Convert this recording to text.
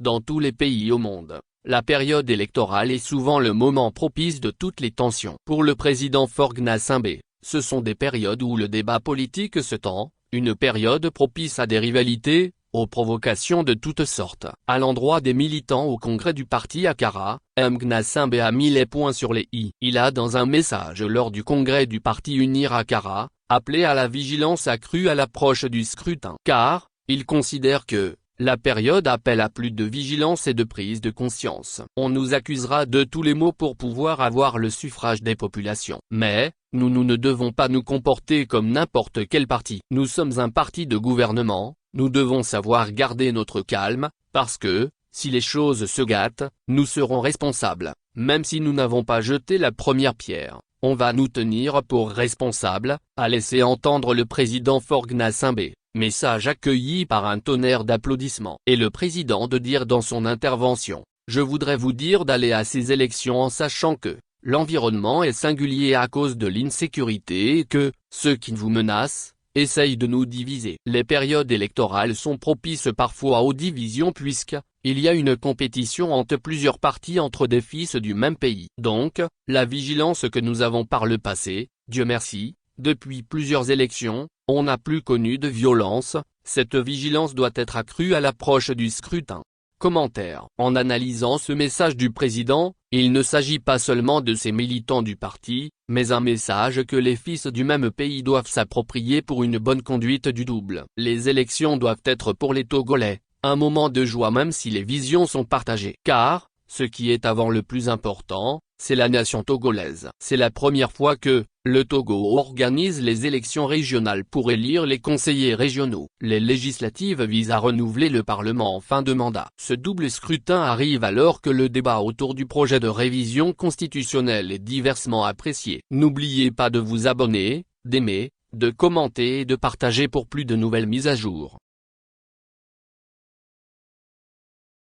Dans tous les pays au monde, la période électorale est souvent le moment propice de toutes les tensions. Pour le président Faure Gnassingbé, ce sont des périodes où le débat politique se tend, une période propice à des rivalités, aux provocations de toutes sortes. À l'endroit des militants au congrès du parti à Kara, Gnassingbé a mis les points sur les i. Il a dans un message lors du congrès du parti Unir à Kara, appelé à la vigilance accrue à l'approche du scrutin. Car, il considère que la période appelle à plus de vigilance et de prise de conscience. On nous accusera de tous les maux pour pouvoir avoir le suffrage des populations. Mais, nous ne devons pas nous comporter comme n'importe quel parti. Nous sommes un parti de gouvernement, nous devons savoir garder notre calme, parce que, si les choses se gâtent, nous serons responsables. Même si nous n'avons pas jeté la première pierre, on va nous tenir pour responsables, a laissé entendre le président Faure Gnassingbé. Message accueilli par un tonnerre d'applaudissements. Et le président de dire dans son intervention: je voudrais vous dire d'aller à ces élections en sachant que l'environnement est singulier à cause de l'insécurité et que ceux qui vous menacent essayent de nous diviser. Les périodes électorales sont propices parfois aux divisions puisque il y a une compétition entre plusieurs partis entre des fils du même pays. Donc, la vigilance que nous avons par le passé, Dieu merci, depuis plusieurs élections, on n'a plus connu de violence, cette vigilance doit être accrue à l'approche du scrutin. Commentaire. En analysant ce message du président, il ne s'agit pas seulement de ces militants du parti, mais un message que les fils du même pays doivent s'approprier pour une bonne conduite du double. Les élections doivent être pour les Togolais un moment de joie même si les visions sont partagées. Car, ce qui est avant le plus important, c'est la nation togolaise. C'est la première fois que le Togo organise les élections régionales pour élire les conseillers régionaux. Les législatives visent à renouveler le Parlement en fin de mandat. Ce double scrutin arrive alors que le débat autour du projet de révision constitutionnelle est diversement apprécié. N'oubliez pas de vous abonner, d'aimer, de commenter et de partager pour plus de nouvelles mises à jour.